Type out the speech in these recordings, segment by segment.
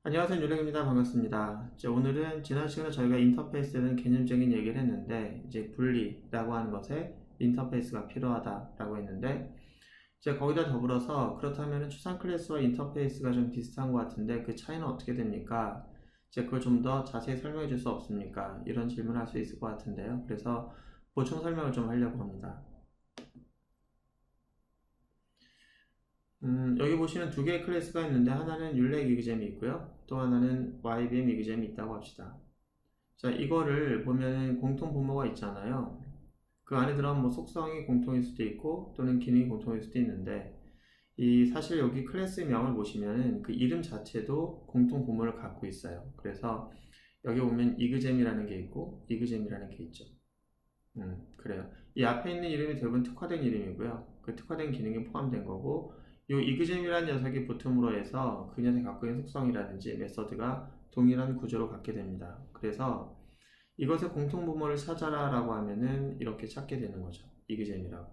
안녕하세요. 유렉입니다. 반갑습니다. 오늘은 지난 시간에 저희가 인터페이스에 대한 개념적인 얘기를 했는데, 이제 분리라고 하는 것에 인터페이스가 필요하다라고 했는데, 이제 거기다 더불어서 그렇다면 추상 클래스와 인터페이스가 좀 비슷한 것 같은데 그 차이는 어떻게 됩니까? 이제 그걸 좀 더 자세히 설명해 줄 수 없습니까? 이런 질문을 할 수 있을 것 같은데요. 그래서 보충 설명을 좀 하려고 합니다. 여기 보시면 두 개의 클래스가 있는데 하나는 율렉 이그잼이 있고요. 또 하나는 YBM 이그잼이 있다고 합시다. 자, 이거를 보면은 공통 분모가 있잖아요. 그 안에 들어가면 뭐 속성이 공통일 수도 있고 또는 기능이 공통일 수도 있는데 이 사실 여기 클래스 명을 보시면은 그 이름 자체도 공통 분모를 갖고 있어요. 그래서 여기 보면 이그잼이라는 게 있고 이그잼이라는 게 있죠. 그래요. 이 앞에 있는 이름이 대부분 특화된 이름이고요. 그 특화된 기능이 포함된 거고, 이 이그잼이라는 녀석이 붙음으로 해서 그 녀석이 갖고 있는 속성이라든지 메서드가 동일한 구조로 갖게 됩니다. 그래서 이것의 공통분모를 찾아라 라고 하면은 이렇게 찾게 되는 거죠. 이그잼이라고.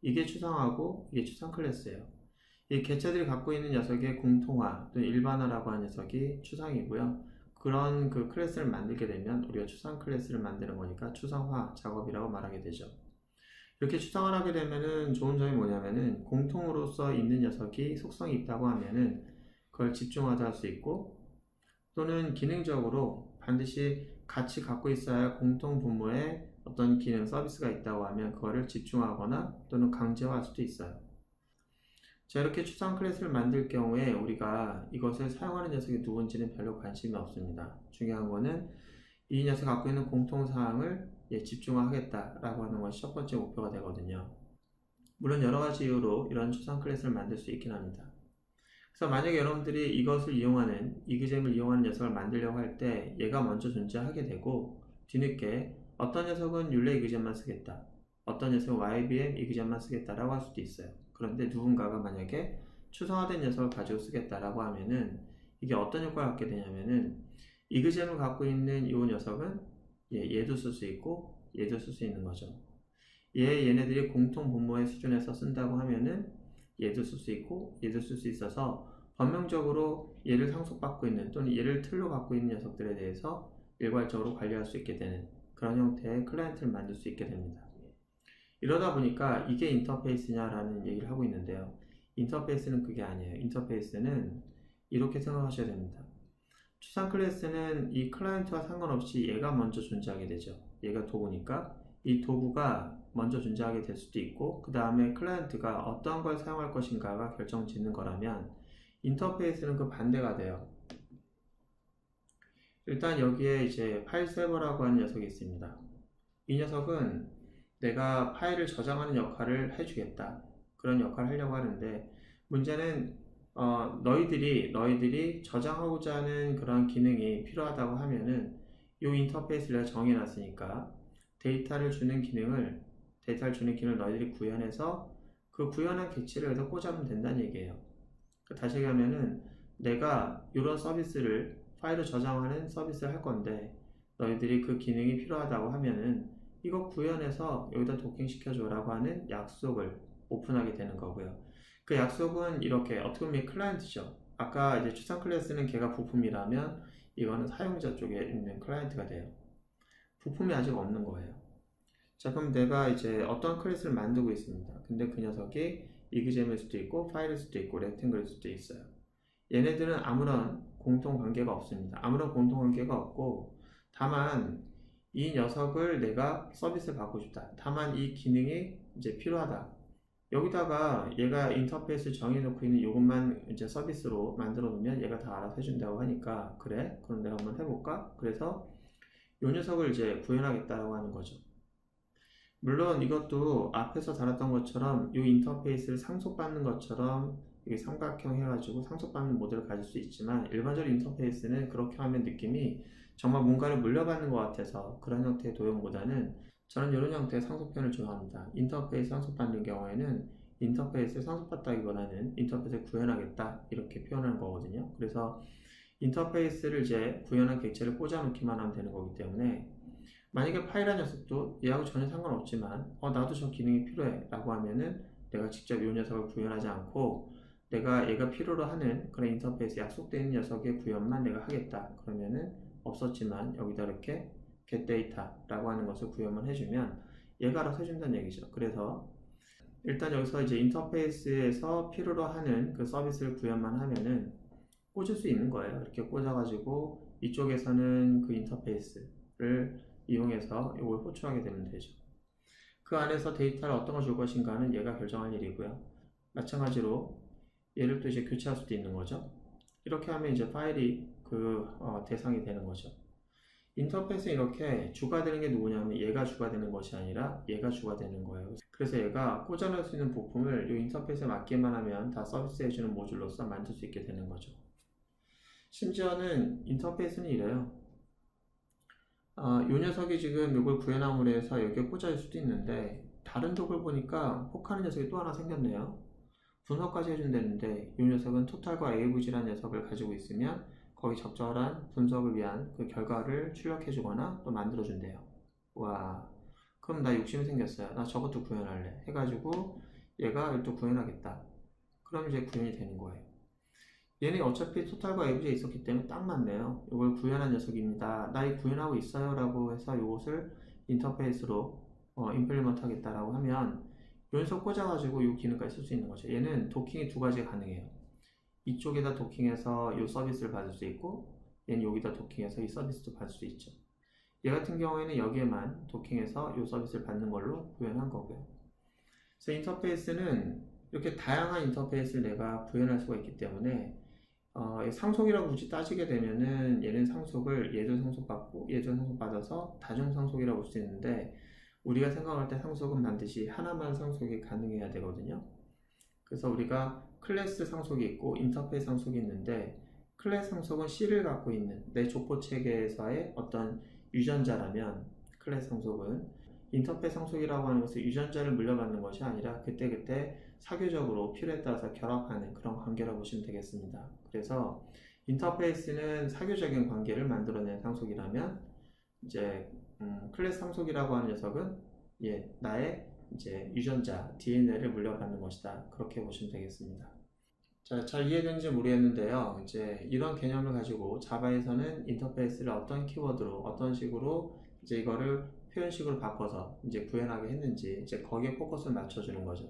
이게 추상하고 이게 추상 클래스예요. 이 개체들이 갖고 있는 녀석의 공통화 또는 일반화라고 하는 녀석이 추상이고요. 그런 그 클래스를 만들게 되면 우리가 추상 클래스를 만드는 거니까 추상화 작업이라고 말하게 되죠. 이렇게 추상을 하게 되면은 좋은 점이 뭐냐면은 공통으로서 있는 녀석이 속성이 있다고 하면은 그걸 집중화도 할 수 있고 또는 기능적으로 반드시 같이 갖고 있어야 할 공통 분모에 어떤 기능 서비스가 있다고 하면 그거를 집중하거나 또는 강제화할 수도 있어요. 자, 이렇게 추상 클래스를 만들 경우에 우리가 이것을 사용하는 녀석이 누군지는 별로 관심이 없습니다. 중요한 거는 이 녀석이 갖고 있는 공통사항을 집중화하겠다라고 하는 것이 첫 번째 목표가 되거든요. 물론 여러 가지 이유로 이런 추상 클래스를 만들 수 있긴 합니다. 그래서 만약에 여러분들이 이것을 이용하는 이그잼을 이용하는 녀석을 만들려고 할 때 얘가 먼저 존재하게 되고 뒤늦게 어떤 녀석은 율레 이그잼만 쓰겠다, 어떤 녀석은 YBM 이그잼만 쓰겠다라고 할 수도 있어요. 그런데 누군가가 만약에 추상화된 녀석을 가지고 쓰겠다라고 하면은 이게 어떤 효과를 갖게 되냐면은 이그잼을 갖고 있는 이 녀석은 얘도 쓸 수 있고 얘도 쓸 수 있는 거죠. 얘네들이 공통 분모의 수준에서 쓴다고 하면은 얘도 쓸 수 있고 얘도 쓸 수 있어서 변명적으로 얘를 상속받고 있는 또는 얘를 틀로 갖고 있는 녀석들에 대해서 일괄적으로 관리할 수 있게 되는 그런 형태의 클라이언트를 만들 수 있게 됩니다. 이러다 보니까 이게 인터페이스냐라는 얘기를 하고 있는데요. 인터페이스는 그게 아니에요. 인터페이스는 이렇게 생각하셔야 됩니다. 추상 클래스는 이 클라이언트와 상관없이 얘가 먼저 존재하게 되죠. 얘가 도구니까 이 도구가 먼저 존재하게 될 수도 있고 그 다음에 클라이언트가 어떤 걸 사용할 것인가가 결정짓는 거라면 인터페이스는 그 반대가 돼요. 일단 여기에 이제 파일 세버라고 하는 녀석이 있습니다. 이 녀석은 내가 파일을 저장하는 역할을 해주겠다. 그런 역할을 하려고 하는데 문제는 너희들이 저장하고자 하는 그런 기능이 필요하다고 하면은 이 인터페이스를 내가 정해놨으니까 데이터를 주는 기능을 너희들이 구현해서 그 구현한 객체를 여기다 꽂아면 된다는 얘기예요. 다시 얘기하면은 내가 이런 서비스를 파일을 저장하는 서비스를 할 건데 너희들이 그 기능이 필요하다고 하면은 이거 구현해서 여기다 도킹시켜줘라고 하는 약속을 오픈하게 되는 거고요. 그 약속은 이렇게 어떻게 보면 클라이언트죠. 아까 이제 추상 클래스는 걔가 부품이라면 이거는 사용자 쪽에 있는 클라이언트가 돼요. 부품이 아직 없는 거예요. 자, 그럼 내가 이제 어떤 클래스를 만들고 있습니다. 근데 그 녀석이 이그잼일 수도 있고 파일일 수도 있고 렉탱글일 수도 있어요. 얘네들은 아무런 공통 관계가 없습니다. 아무런 공통 관계가 없고 다만 이 녀석을 내가 서비스를 받고 싶다. 다만 이 기능이 이제 필요하다. 여기다가 얘가 인터페이스 정해놓고 있는 이것만 이제 서비스로 만들어 놓으면 얘가 다 알아서 해준다고 하니까 그래? 그럼 내가 한번 해볼까? 그래서 이 녀석을 이제 구현하겠다고 하는 거죠. 물론 이것도 앞에서 다뤘던 것처럼 이 인터페이스를 상속받는 것처럼 이게 삼각형 해가지고 상속받는 모델을 가질 수 있지만 일반적인 인터페이스는 그렇게 하면 느낌이 정말 뭔가를 물려받는 것 같아서 그런 형태의 도형보다는 저는 이런 형태의 상속편을 좋아합니다. 인터페이스 상속받는 경우에는 인터페이스를 상속받다기보다는 인터페이스를 구현하겠다 이렇게 표현하는 거거든요. 그래서 인터페이스를 이제 구현한 객체를 꽂아놓기만 하면 되는 거기 때문에 만약에 파일한 녀석도 얘하고 전혀 상관없지만 나도 저 기능이 필요해 라고 하면은 내가 직접 이 녀석을 구현하지 않고 얘가 필요로 하는 그런 인터페이스 약속되어 있는 녀석의 구현만 내가 하겠다. 그러면은 없었지만 여기다 이렇게 getData라고 하는 것을 구현만 해주면 얘가 알아서 해준다는 얘기죠. 그래서 일단 여기서 이제 인터페이스에서 필요로 하는 그 서비스를 구현만 하면은 꽂을 수 있는 거예요. 이렇게 꽂아가지고 이쪽에서는 그 인터페이스를 이용해서 이걸 호출하게 되면 되죠. 그 안에서 데이터를 어떤 걸 줄 것인가는 얘가 결정할 일이고요. 마찬가지로 얘를 또 이제 교체할 수도 있는 거죠. 이렇게 하면 이제 파일이 대상이 되는 거죠. 인터페이스는 이렇게 주가 되는 게 누구냐면 얘가 주가 되는 것이 아니라 얘가 주가 되는 거예요. 그래서 얘가 꽂아놓을 수 있는 부품을 이 인터페이스에 맞게만 하면 다 서비스해주는 모듈로서 만들 수 있게 되는 거죠. 심지어는 인터페이스는 이래요. 이 녀석이 지금 이걸 구현함으로 해서 여기에 꽂아질 수도 있는데 다른 쪽을 보니까 혹하는 녀석이 또 하나 생겼네요. 분석까지 해준다는데 이 녀석은 토탈과 AVG라는 녀석을 가지고 있으면 거기 적절한 분석을 위한 그 결과를 출력해주거나 또 만들어준대요. 와, 그럼 나 욕심이 생겼어요. 나 저것도 구현할래. 해가지고 얘가 이걸 또 구현하겠다. 그럼 이제 구현이 되는 거예요. 얘는 어차피 토탈과 AVG에 있었기 때문에 딱 맞네요. 이걸 구현한 녀석입니다. 나 이 구현하고 있어요 라고 해서 이것을 인터페이스로 임플리먼트 하겠다라고 하면 요 녀석 꽂아가지고 이 기능까지 쓸 수 있는 거죠. 얘는 도킹이 두 가지가 가능해요. 이쪽에다 도킹해서 이 서비스를 받을 수 있고 얘는 여기다 도킹해서 이 서비스도 받을 수 있죠. 얘 같은 경우에는 여기에만 도킹해서 이 서비스를 받는 걸로 구현한 거고요. 그래서 인터페이스는 이렇게 다양한 인터페이스를 내가 구현할 수가 있기 때문에 상속이라고 굳이 따지게 되면은 얘는 상속을 얘도 상속받고 얘도 상속받아서 다중상속이라고 볼 수 있는데 우리가 생각할 때 상속은 반드시 하나만 상속이 가능해야 되거든요. 그래서 우리가 클래스 상속이 있고 인터페이스 상속이 있는데 클래스 상속은 C를 갖고 있는 내 족보 체계에서의 어떤 유전자라면 클래스 상속은 인터페이스 상속이라고 하는 것은 유전자를 물려받는 것이 아니라 그때그때 사교적으로 필요에 따라서 결합하는 그런 관계라고 보시면 되겠습니다. 그래서 인터페이스는 사교적인 관계를 만들어낸 상속이라면 이제 클래스 상속이라고 하는 녀석은 나의 이제 유전자 DNA를 물려받는 것이다. 그렇게 보시면 되겠습니다. 자, 잘 이해되는지 모르겠는데요. 이제 이런 개념을 가지고 자바에서는 인터페이스를 어떤 키워드로 어떤 식으로 이제 이거를 표현식으로 바꿔서 이제 구현하게 했는지 이제 거기에 포커스를 맞춰주는 거죠.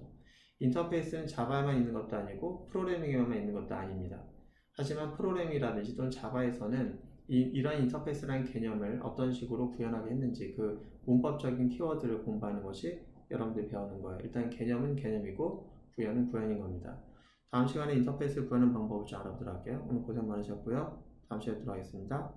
인터페이스는 자바에만 있는 것도 아니고 프로그래밍에만 있는 것도 아닙니다. 하지만 프로그래밍이라든지 또는 자바에서는 이런 인터페이스라는 개념을 어떤 식으로 구현하게 했는지 그 문법적인 키워드를 공부하는 것이 여러분들이 배우는 거예요. 일단 개념은 개념이고 구현은 구현인 겁니다. 다음 시간에 인터페이스 구하는 방법을 좀 알아보도록 할게요. 오늘 고생 많으셨고요. 다음 시간에 뵙도록 하겠습니다.